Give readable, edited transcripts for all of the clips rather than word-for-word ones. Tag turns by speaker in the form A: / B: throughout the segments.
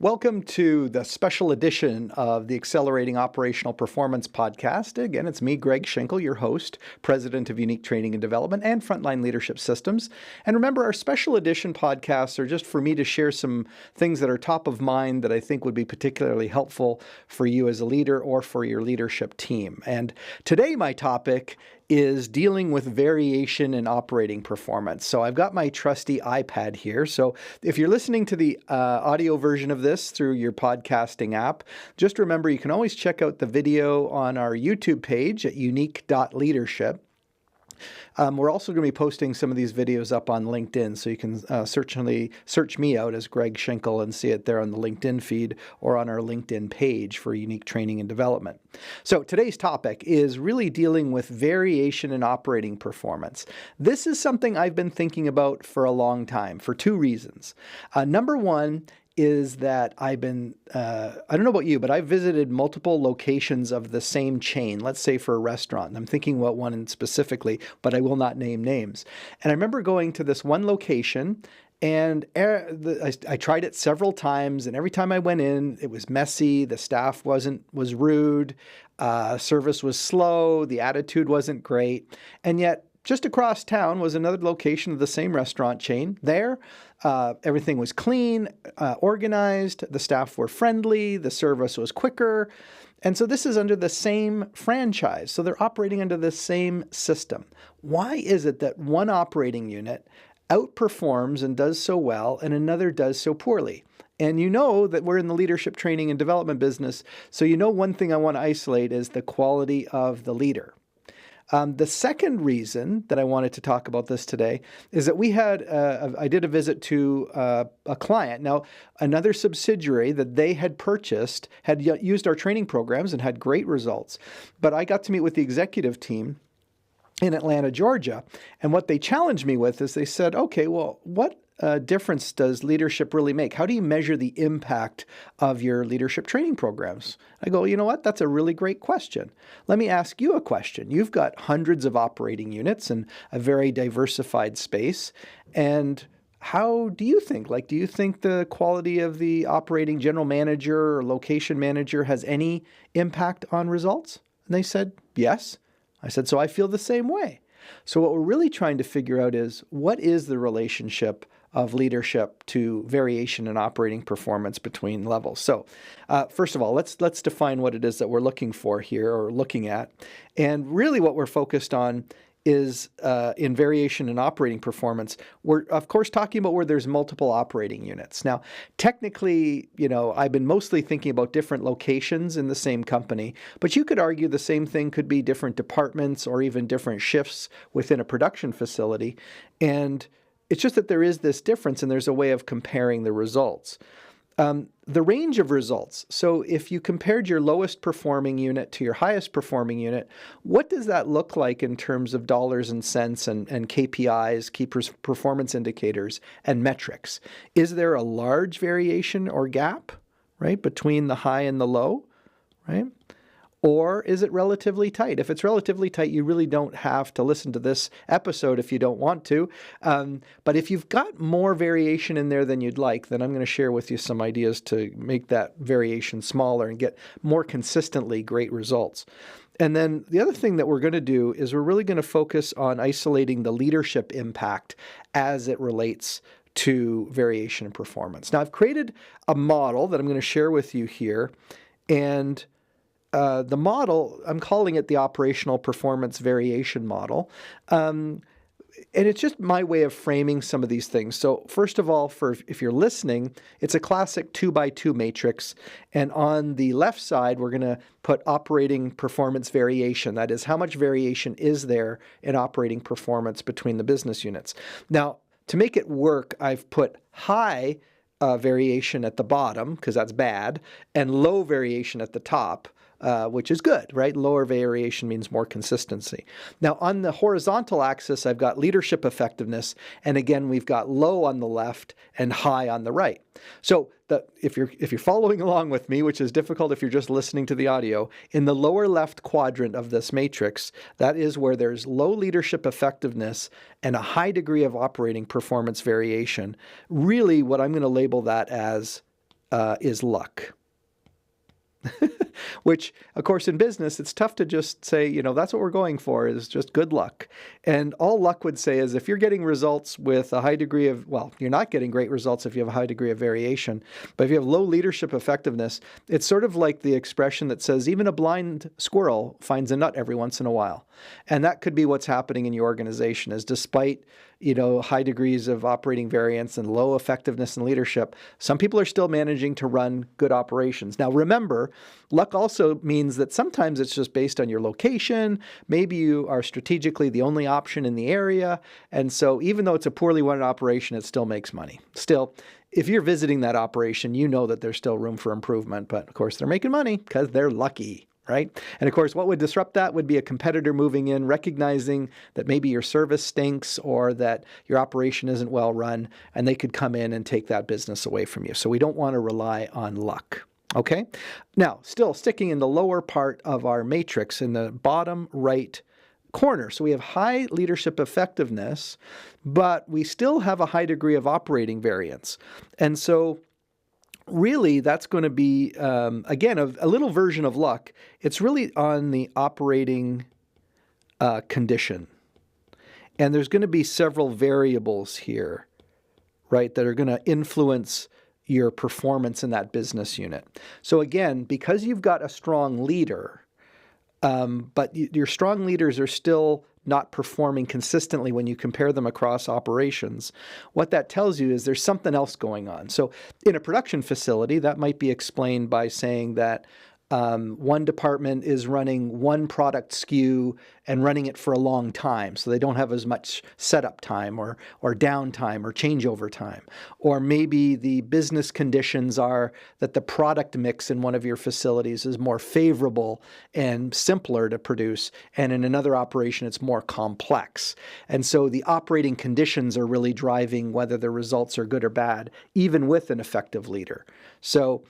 A: Welcome to the special edition of the Accelerating Operational Performance podcast. Again, it's me, Greg Schenkel, your host, President of Unique Training and Development and Frontline Leadership Systems. And remember, our special edition podcasts are just for me to share some things that are top of mind that I think would be particularly helpful for you as a leader or for your leadership team. And today, my topic is dealing with variation in operating performance. So I've got my trusty iPad here. So if you're listening to the audio version of this through your podcasting app, just remember you can always check out the video on our YouTube page at unique.leadership. We're also going to be posting some of these videos up on LinkedIn, so you can search me out as Greg Schenkel and see it there on the LinkedIn feed or on our LinkedIn page for Unique Training and Development. So today's topic is really dealing with variation in operating performance. This is something I've been thinking about for a long time for two reasons. Number one is that I've been, I don't know about you, but I've visited multiple locations of the same chain, let's say for a restaurant. And I'm thinking about one specifically, but I will not name names. And I remember going to this one location and I tried it several times, and every time I went in, it was messy, the staff was rude, service was slow, the attitude wasn't great, and yet just across town was another location of the same restaurant chain. There, everything was clean, organized, the staff were friendly, the service was quicker. And so this is under the same franchise. So they're operating under the same system. Why is it that one operating unit outperforms and does so well and another does so poorly? And you know that we're in the leadership training and development business. So you know one thing I want to isolate is the quality of the leader. The second reason that I wanted to talk about this today is that I did a visit to a client. Now, another subsidiary that they had purchased had used our training programs and had great results. But I got to meet with the executive team in Atlanta, Georgia. And what they challenged me with is they said, okay, well, what difference does leadership really make? How do you measure the impact of your leadership training programs? I go, you know what? That's a really great question. Let me ask you a question. You've got hundreds of operating units in a very diversified space. And how do you think? Do you think the quality of the operating general manager or location manager has any impact on results? And they said, yes. I said, so I feel the same way. So what we're really trying to figure out is what is the relationship of leadership to variation in operating performance between levels. So first of all, let's define what it is that we're looking for here or looking at. And really what we're focused on is in variation in operating performance. We're, of course, talking about where there's multiple operating units. Now, technically, I've been mostly thinking about different locations in the same company, but you could argue the same thing could be different departments or even different shifts within a production facility. And it's just that there is this difference and there's a way of comparing the results. The range of results. So if you compared your lowest performing unit to your highest performing unit, what does that look like in terms of dollars and cents and KPIs, key performance indicators, and metrics? Is there a large variation or gap, right, between the high and the low, right? Or is it relatively tight? If it's relatively tight, you really don't have to listen to this episode if you don't want to. But if you've got more variation in there than you'd like, then I'm going to share with you some ideas to make that variation smaller and get more consistently great results. And then the other thing that we're going to do is we're really going to focus on isolating the leadership impact as it relates to variation in performance. Now, I've created a model that I'm going to share with you here, and the model, I'm calling it the operational performance variation model. And it's just my way of framing some of these things. So first of all, if you're listening, it's a classic 2x2 matrix. And on the left side, we're going to put operating performance variation. That is, how much variation is there in operating performance between the business units? Now, to make it work, I've put high variation at the bottom, because that's bad, and low variation at the top, which is good, right? Lower variation means more consistency. Now, on the horizontal axis, I've got leadership effectiveness, and again, we've got low on the left and high on the right. So if you're following along with me, which is difficult if you're just listening to the audio, in the lower left quadrant of this matrix, that is where there's low leadership effectiveness and a high degree of operating performance variation. Really, what I'm going to label that as is luck. Which, of course, in business, it's tough to just say, that's what we're going for, is just good luck. And all luck would say is if you're getting results with a high degree of, well, you're not getting great results if you have a high degree of variation. But if you have low leadership effectiveness, it's sort of like the expression that says even a blind squirrel finds a nut every once in a while. And that could be what's happening in your organization, is despite high degrees of operating variance and low effectiveness in leadership, some people are still managing to run good operations. Now, remember, luck also means that sometimes it's just based on your location. Maybe you are strategically the only option in the area. And so even though it's a poorly run operation, it still makes money. Still, if you're visiting that operation, you know that there's still room for improvement. But of course, they're making money because they're lucky. Right? And of course, what would disrupt that would be a competitor moving in, recognizing that maybe your service stinks or that your operation isn't well run, and they could come in and take that business away from you. So we don't want to rely on luck. Okay? Now, still sticking in the lower part of our matrix in the bottom right corner. So we have high leadership effectiveness, but we still have a high degree of operating variance. And so really, that's going to be, again, a little version of luck. It's really on the operating condition. And there's going to be several variables here, right, that are going to influence your performance in that business unit. So again, because you've got a strong leader, but your strong leaders are still not performing consistently when you compare them across operations, what that tells you is there's something else going on. So in a production facility, that might be explained by saying that one department is running one product SKU and running it for a long time, so they don't have as much setup time or downtime or changeover time. Or maybe the business conditions are that the product mix in one of your facilities is more favorable and simpler to produce, and in another operation it's more complex. And so the operating conditions are really driving whether the results are good or bad, even with an effective leader. So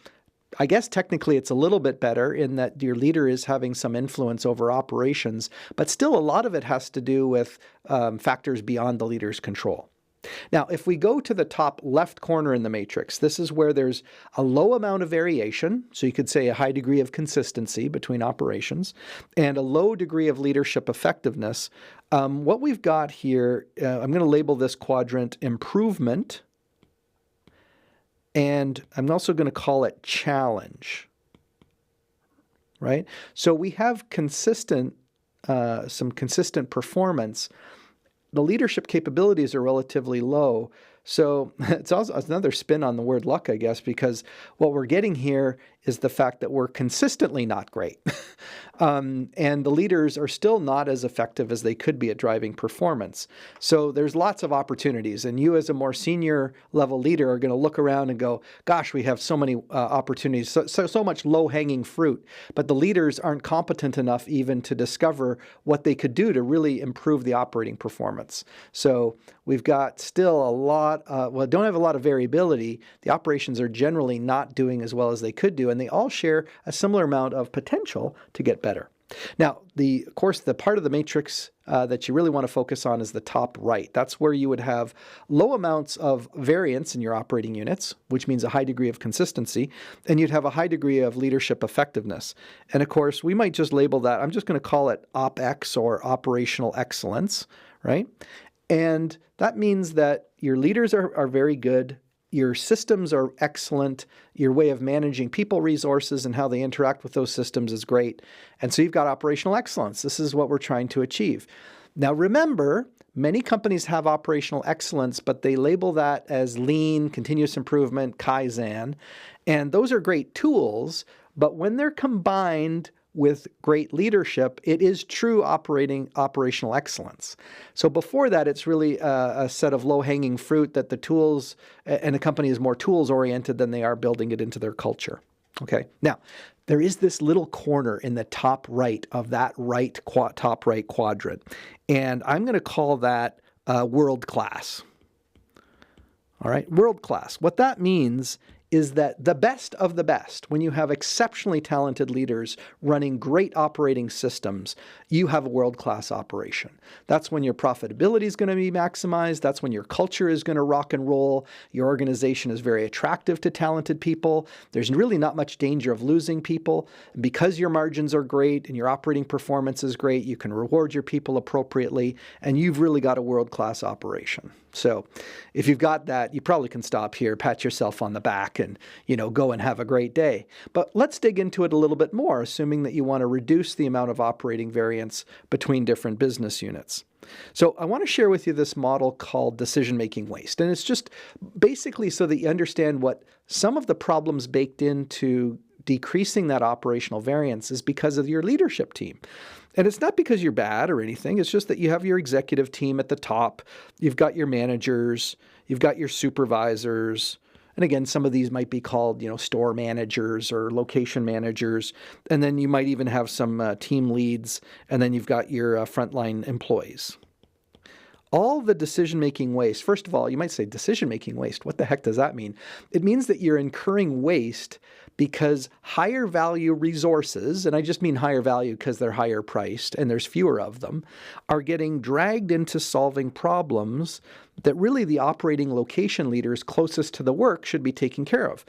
A: I guess technically it's a little bit better in that your leader is having some influence over operations, but still a lot of it has to do with factors beyond the leader's control. Now, if we go to the top left corner in the matrix, this is where there's a low amount of variation, so you could say a high degree of consistency between operations, and a low degree of leadership effectiveness. What we've got here, I'm going to label this quadrant improvement, and I'm also going to call it challenge, right? So we have some consistent performance. The leadership capabilities are relatively low. So it's also another spin on the word luck, I guess, because what we're getting here is the fact that we're consistently not great. And the leaders are still not as effective as they could be at driving performance. So there's lots of opportunities. And you as a more senior level leader are going to look around and go, gosh, we have so many opportunities, so much low-hanging fruit. But the leaders aren't competent enough even to discover what they could do to really improve the operating performance. So we've got still a lot, don't have a lot of variability. The operations are generally not doing as well as they could do, and they all share a similar amount of potential to get better. Now, of course, the part of the matrix that you really want to focus on is the top right. That's where you would have low amounts of variance in your operating units, which means a high degree of consistency, and you'd have a high degree of leadership effectiveness. And of course, we might just label that, I'm just going to call it OpEx or operational excellence, right? And that means that your leaders are very good, your systems are excellent, your way of managing people resources and how they interact with those systems is great. And so you've got operational excellence. This is what we're trying to achieve. Now remember, many companies have operational excellence, but they label that as lean, continuous improvement, Kaizen. And those are great tools, but when they're combined with great leadership, it is true operational excellence. So before that, it's really a set of low-hanging fruit that the tools, and a company is more tools-oriented than they are building it into their culture. Okay, now, there is this little corner in the top right of that top right quadrant, and I'm going to call that world class. All right, world class. What that means is that the best of the best, when you have exceptionally talented leaders running great operating systems, you have a world-class operation. That's when your profitability is going to be maximized. That's when your culture is going to rock and roll. Your organization is very attractive to talented people. There's really not much danger of losing people. Because your margins are great and your operating performance is great, you can reward your people appropriately, and you've really got a world-class operation. So if you've got that, you probably can stop here, pat yourself on the back, and go and have a great day. But let's dig into it a little bit more, assuming that you want to reduce the amount of operating variance between different business units. So I want to share with you this model called decision-making waste. And it's just basically so that you understand what some of the problems baked into decreasing that operational variance is because of your leadership team. And it's not because you're bad or anything. It's just that you have your executive team at the top. You've got your managers. You've got your supervisors. And again, some of these might be called, store managers or location managers. And then you might even have some team leads. And then you've got your frontline employees. All the decision-making waste, first of all, you might say decision-making waste. What the heck does that mean? It means that you're incurring waste because higher value resources, and I just mean higher value because they're higher priced and there's fewer of them, are getting dragged into solving problems that really the operating location leaders closest to the work should be taking care of.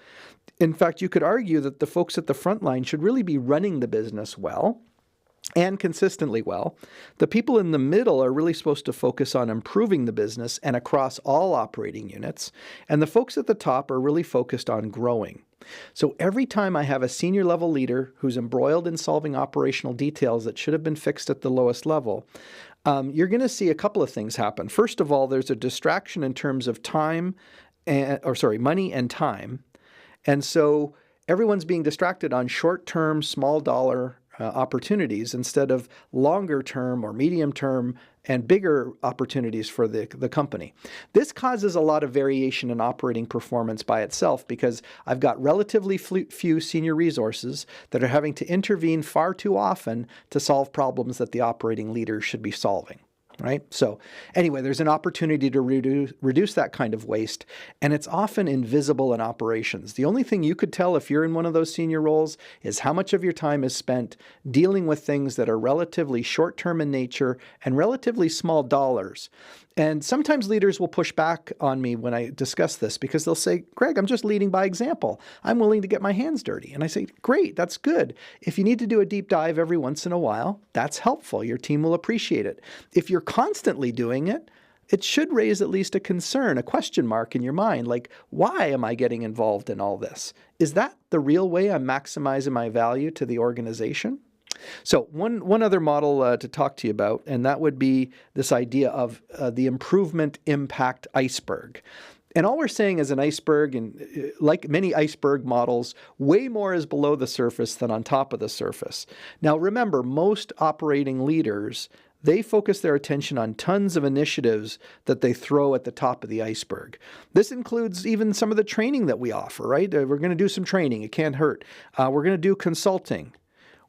A: In fact, you could argue that the folks at the front line should really be running the business well and consistently well. The people in the middle are really supposed to focus on improving the business and across all operating units. And the folks at the top are really focused on growing. So every time I have a senior level leader who's embroiled in solving operational details that should have been fixed at the lowest level, you're going to see a couple of things happen. First of all, there's a distraction in terms of money and time. And so everyone's being distracted on short-term, small dollar opportunities instead of longer term or medium term and bigger opportunities for the company. This causes a lot of variation in operating performance by itself because I've got relatively few senior resources that are having to intervene far too often to solve problems that the operating leaders should be solving. Right? So anyway, there's an opportunity to reduce that kind of waste, and it's often invisible in operations. The only thing you could tell if you're in one of those senior roles is how much of your time is spent dealing with things that are relatively short-term in nature and relatively small dollars. And sometimes leaders will push back on me when I discuss this because they'll say, Greg, I'm just leading by example. I'm willing to get my hands dirty. And I say, great, that's good. If you need to do a deep dive every once in a while, that's helpful. Your team will appreciate it. If you're constantly doing it, it should raise at least a concern, a question mark in your mind, like, why am I getting involved in all this? Is that the real way I'm maximizing my value to the organization? So one other model to talk to you about, and that would be this idea of the improvement impact iceberg. And all we're saying is an iceberg, and like many iceberg models, way more is below the surface than on top of the surface. Now remember, most operating leaders, they focus their attention on tons of initiatives that they throw at the top of the iceberg. This includes even some of the training that we offer, right? We're going to do some training. It can't hurt. We're going to do consulting.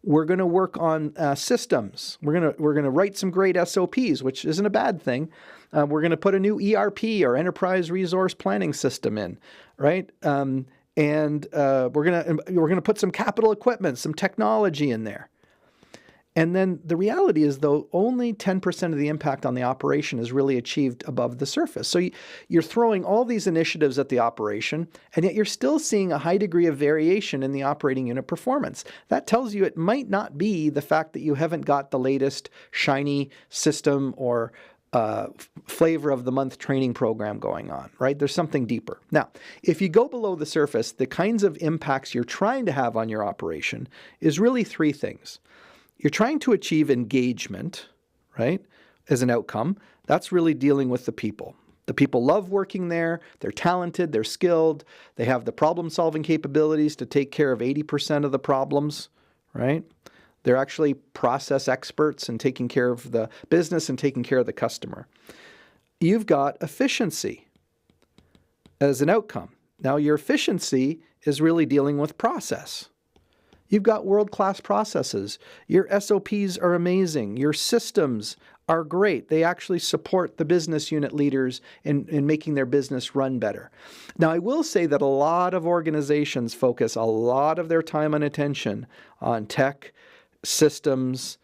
A: We're going to work on systems. We're going to write some great SOPs, which isn't a bad thing. We're going to put a new ERP or enterprise resource planning system in, right? And we're going to put some capital equipment, some technology in there. And then the reality is, though, only 10% of the impact on the operation is really achieved above the surface. So you're throwing all these initiatives at the operation, and yet you're still seeing a high degree of variation in the operating unit performance. That tells you it might not be the fact that you haven't got the latest shiny system or flavor of the month training program going on, right? There's something deeper. Now, if you go below the surface, the kinds of impacts you're trying to have on your operation is really three things. You're trying to achieve engagement, right, as an outcome. That's really dealing with the people. The people love working there. They're talented. They're skilled. They have the problem-solving capabilities to take care of 80% of the problems, right? They're actually process experts in taking care of the business and taking care of the customer. You've got efficiency as an outcome. Now, your efficiency is really dealing with process. You've got world-class processes. Your SOPs are amazing. Your systems are great. They actually support the business unit leaders in making their business run better. Now, I will say that a lot of organizations focus a lot of their time and attention on tech, systems,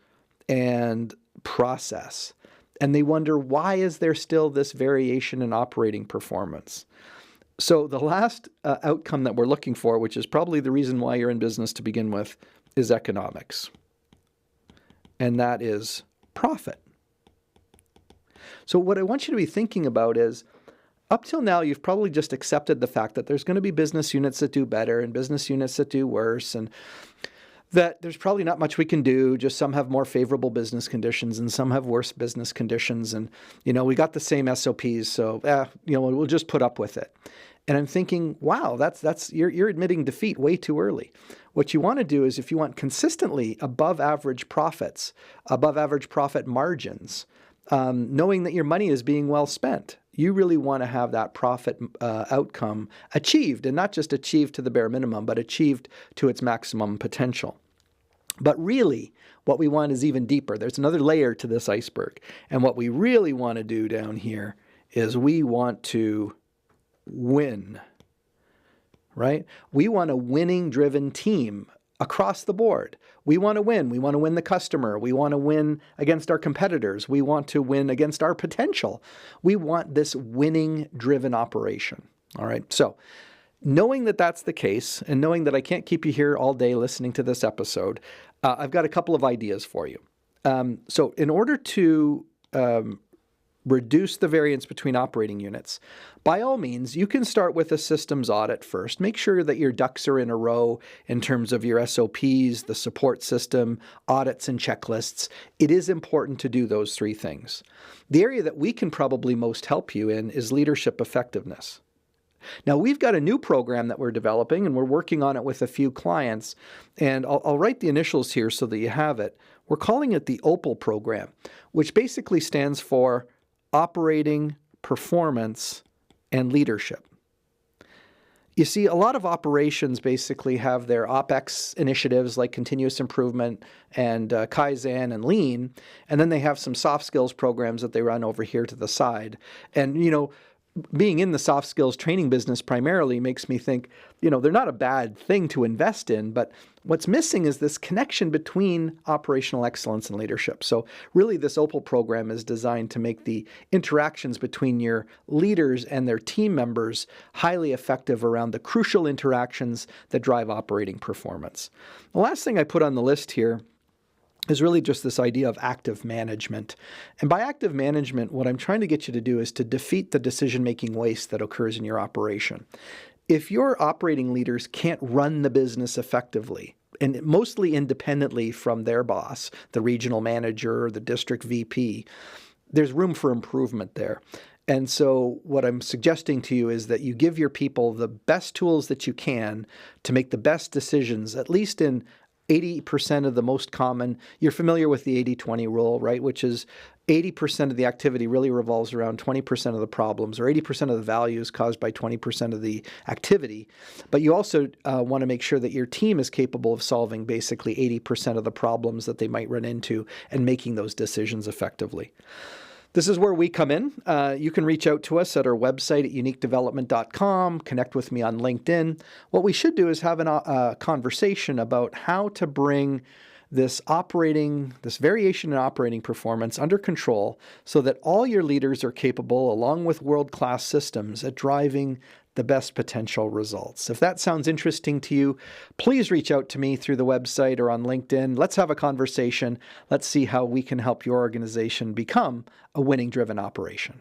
A: and process. And they wonder, why is there still this variation in operating performance? So the last outcome that we're looking for, which is probably the reason why you're in business to begin with, is economics. And that is profit. So what I want you to be thinking about is, up till now, you've probably just accepted the fact that there's going to be business units that do better and business units that do worse, and that there's probably not much we can do. Just some have more favorable business conditions and some have worse business conditions. And, we got the same SOPs, so, we'll just put up with it. And I'm thinking, wow, you're admitting defeat way too early. What you want to do is, if you want consistently above average profits, above average profit margins, knowing that your money is being well spent, you really want to have that profit outcome achieved, and not just achieved to the bare minimum, but achieved to its maximum potential. But really, what we want is even deeper. There's another layer to this iceberg. And what we really want to do down here is we want to win, right? We want a winning-driven team across the board. We want to win. We want to win the customer. We want to win against our competitors. We want to win against our potential. We want this winning-driven operation, all right? So knowing that that's the case, and knowing that I can't keep you here all day listening to this episode, I've got a couple of ideas for you. So in order to reduce the variance between operating units, by all means, you can start with a systems audit first. Make sure that your ducks are in a row in terms of your SOPs, the support system, audits, and checklists. It is important to do those three things. The area that we can probably most help you in is leadership effectiveness. Now, we've got a new program that we're developing, and we're working on it with a few clients. And I'll write the initials here so that you have it. We're calling it the OPAL program, which basically stands for Operating, Performance, and Leadership. You see, a lot of operations basically have their OPEX initiatives like continuous improvement and Kaizen and Lean, and then they have some soft skills programs that they run over here to the side. And, being in the soft skills training business primarily makes me think, they're not a bad thing to invest in, but what's missing is this connection between operational excellence and leadership. So really, this OPAL program is designed to make the interactions between your leaders and their team members highly effective around the crucial interactions that drive operating performance. The last thing I put on the list here is really just this idea of active management. And by active management, what I'm trying to get you to do is to defeat the decision-making waste that occurs in your operation. If your operating leaders can't run the business effectively, and mostly independently from their boss, the regional manager or the district VP, there's room for improvement there. And so what I'm suggesting to you is that you give your people the best tools that you can to make the best decisions, at least in 80% of the most common. You're familiar with the 80-20 rule, right? Which is 80% of the activity really revolves around 20% of the problems, or 80% of the value is caused by 20% of the activity. But you also want to make sure that your team is capable of solving basically 80% of the problems that they might run into and making those decisions effectively. This is where we come in. You can reach out to us at our website at uniquedevelopment.com, connect with me on LinkedIn. What we should do is have a conversation about how to bring this variation in operating performance under control so that all your leaders are capable, along with world-class systems, at driving the best potential results. If that sounds interesting to you, please reach out to me through the website or on LinkedIn. Let's have a conversation. Let's see how we can help your organization become a winning-driven operation.